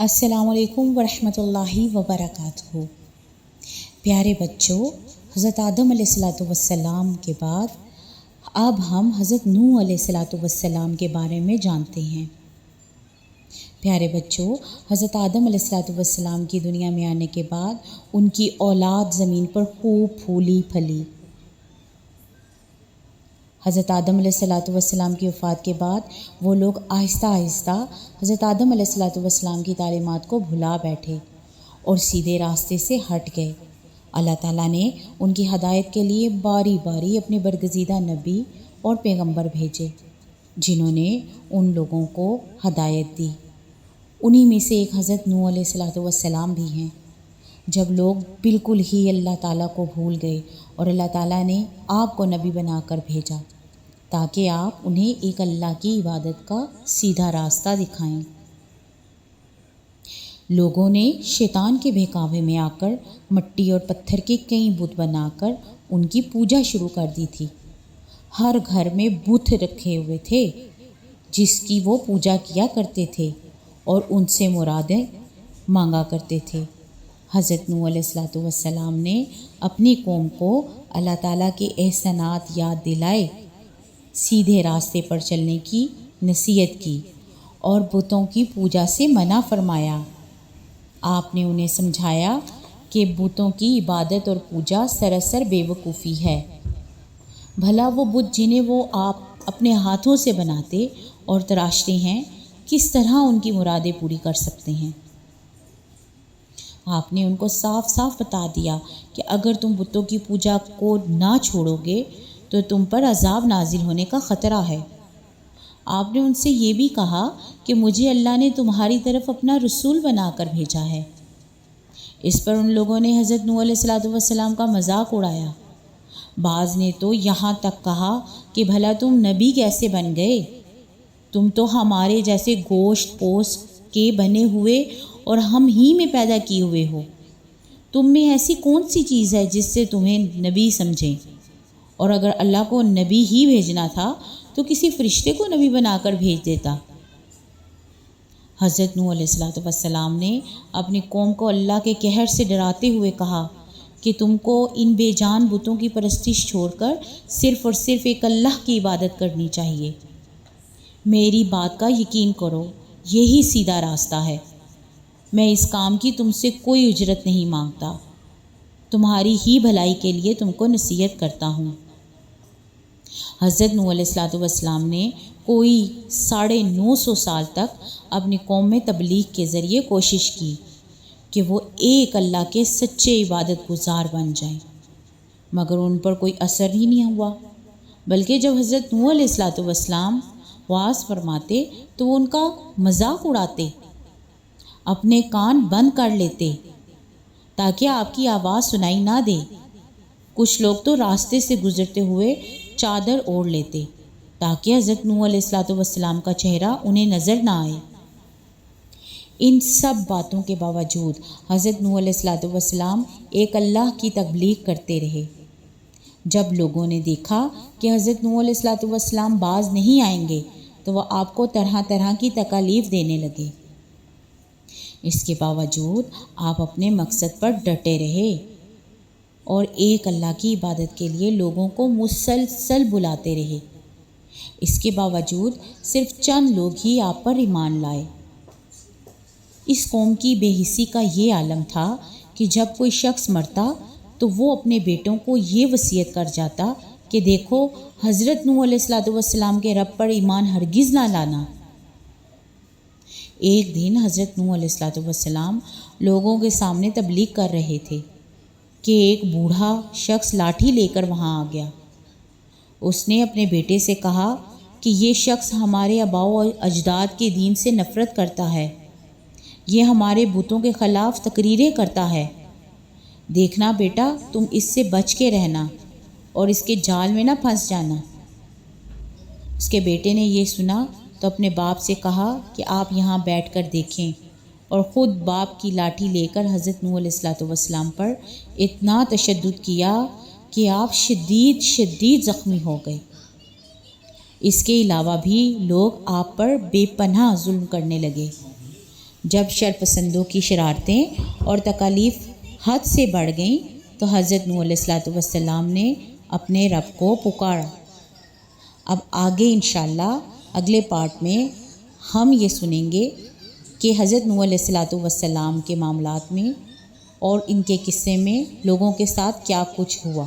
السلام علیکم ورحمۃ اللہ وبرکاتہ۔ پیارے بچوں، حضرت آدم علیہ السلام کے بعد اب ہم حضرت نوح علیہ السلام کے بارے میں جانتے ہیں۔ پیارے بچوں، حضرت آدم علیہ السلام کی دنیا میں آنے کے بعد ان کی اولاد زمین پر خوب پھولی پھلی۔ حضرت آدم علیہ السلام کی وفات کے بعد وہ لوگ آہستہ آہستہ حضرت آدم علیہ السلام کی تعلیمات کو بھلا بیٹھے اور سیدھے راستے سے ہٹ گئے۔ اللہ تعالیٰ نے ان کی ہدایت کے لیے باری باری اپنے برگزیدہ نبی اور پیغمبر بھیجے، جنہوں نے ان لوگوں کو ہدایت دی۔ انہی میں سے ایک حضرت نوح علیہ السلام بھی ہیں۔ جب لوگ بالکل ہی اللہ تعالیٰ کو بھول گئے اور اللہ تعالیٰ نے آپ کو نبی بنا کر بھیجا تاکہ آپ انہیں ایک اللہ کی عبادت کا سیدھا راستہ دکھائیں۔ لوگوں نے شیطان کے بہکاوے میں آ کر مٹی اور پتھر کے کئی بت بنا کر ان کی پوجا شروع کر دی تھی۔ ہر گھر میں بت رکھے ہوئے تھے جس کی وہ پوجا کیا کرتے تھے اور ان سے مرادیں مانگا کرتے تھے۔ حضرت نوح علیہ السلام نے اپنی قوم کو اللہ تعالیٰ کے احسانات یاد دلائے، سیدھے راستے پر چلنے کی نصیحت کی اور بتوں کی پوجا سے منع فرمایا۔ آپ نے انہیں سمجھایا کہ بتوں کی عبادت اور پوجا سراسر بے وقوفی ہے۔ بھلا وہ بت جنہیں وہ آپ اپنے ہاتھوں سے بناتے اور تراشتے ہیں کس طرح ان کی مرادیں پوری کر سکتے ہیں؟ آپ نے ان کو صاف صاف بتا دیا کہ اگر تم بتوں کی پوجا کو نہ چھوڑو گے تو تم پر عذاب نازل ہونے کا خطرہ ہے۔ آپ نے ان سے یہ بھی کہا کہ مجھے اللہ نے تمہاری طرف اپنا رسول بنا کر بھیجا ہے۔ اس پر ان لوگوں نے حضرت نوح علیہ السلام کا مذاق اڑایا۔ بعض نے تو یہاں تک کہا کہ بھلا تم نبی کیسے بن گئے؟ تم تو ہمارے جیسے گوشت پوست کے بنے ہوئے اور ہم ہی میں پیدا کیے ہوئے ہو۔ تم میں ایسی کون سی چیز ہے جس سے تمہیں نبی سمجھیں؟ اور اگر اللہ کو نبی ہی بھیجنا تھا تو کسی فرشتے کو نبی بنا کر بھیج دیتا۔ حضرت نوح علیہ السلام نے اپنی قوم کو اللہ کے قہر سے ڈراتے ہوئے کہا کہ تم کو ان بے جان بتوں کی پرستش چھوڑ کر صرف اور صرف ایک اللہ کی عبادت کرنی چاہیے۔ میری بات کا یقین کرو، یہی سیدھا راستہ ہے۔ میں اس کام کی تم سے کوئی اجرت نہیں مانگتا، تمہاری ہی بھلائی کے لیے تم کو نصیحت کرتا ہوں۔ حضرت نوح علیہ السلام نے کوئی 950 سال تک اپنی قوم میں تبلیغ کے ذریعے کوشش کی کہ وہ ایک اللہ کے سچے عبادت گزار بن جائیں، مگر ان پر کوئی اثر ہی نہیں ہوا، بلکہ جب حضرت نوح علیہ السلام وعظ فرماتے تو وہ ان کا مذاق اڑاتے، اپنے کان بند کر لیتے تاکہ آپ کی آواز سنائی نہ دے۔ کچھ لوگ تو راستے سے گزرتے ہوئے چادر اوڑھ لیتے تاکہ حضرت نوح علیہ السلام کا چہرہ انہیں نظر نہ آئے۔ ان سب باتوں کے باوجود حضرت نوح علیہ السلام ایک اللہ کی تبلیغ کرتے رہے۔ جب لوگوں نے دیکھا کہ حضرت نوح علیہ السلام باز نہیں آئیں گے تو وہ آپ کو طرح طرح کی تکالیف دینے لگے۔ اس کے باوجود آپ اپنے مقصد پر ڈٹے رہے اور ایک اللہ کی عبادت کے لیے لوگوں کو مسلسل بلاتے رہے۔ اس کے باوجود صرف چند لوگ ہی آپ پر ایمان لائے۔ اس قوم کی بے حسی کا یہ عالم تھا کہ جب کوئی شخص مرتا تو وہ اپنے بیٹوں کو یہ وصیت کر جاتا کہ دیکھو حضرت نوح علیہ السلام کے رب پر ایمان ہرگز نہ لانا۔ ایک دن حضرت نوح علیہ السلام لوگوں کے سامنے تبلیغ کر رہے تھے کہ ایک بوڑھا شخص لاٹھی لے کر وہاں آ گیا۔ اس نے اپنے بیٹے سے کہا کہ یہ شخص ہمارے آباؤ و اجداد کے دین سے نفرت کرتا ہے، یہ ہمارے بتوں کے خلاف تقریریں کرتا ہے۔ دیکھنا بیٹا، تم اس سے بچ کے رہنا اور اس کے جال میں نہ پھنس جانا۔ اس کے بیٹے نے یہ سنا تو اپنے باپ سے کہا کہ آپ یہاں بیٹھ کر دیکھیں، اور خود باپ کی لاٹھی لے کر حضرت نوح علیہ السلام پر اتنا تشدد کیا کہ آپ شدید زخمی ہو گئے۔ اس کے علاوہ بھی لوگ آپ پر بے پناہ ظلم کرنے لگے۔ جب شرپسندوں کی شرارتیں اور تکالیف حد سے بڑھ گئیں تو حضرت نوح علیہ الصلوۃ والسلام نے اپنے رب کو پکارا۔ اب آگے انشاءاللہ اگلے پارٹ میں ہم یہ سنیں گے کہ حضرت نوح علیہ الصلوۃ والسلام کے معاملات میں اور ان کے قصے میں لوگوں کے ساتھ کیا کچھ ہوا۔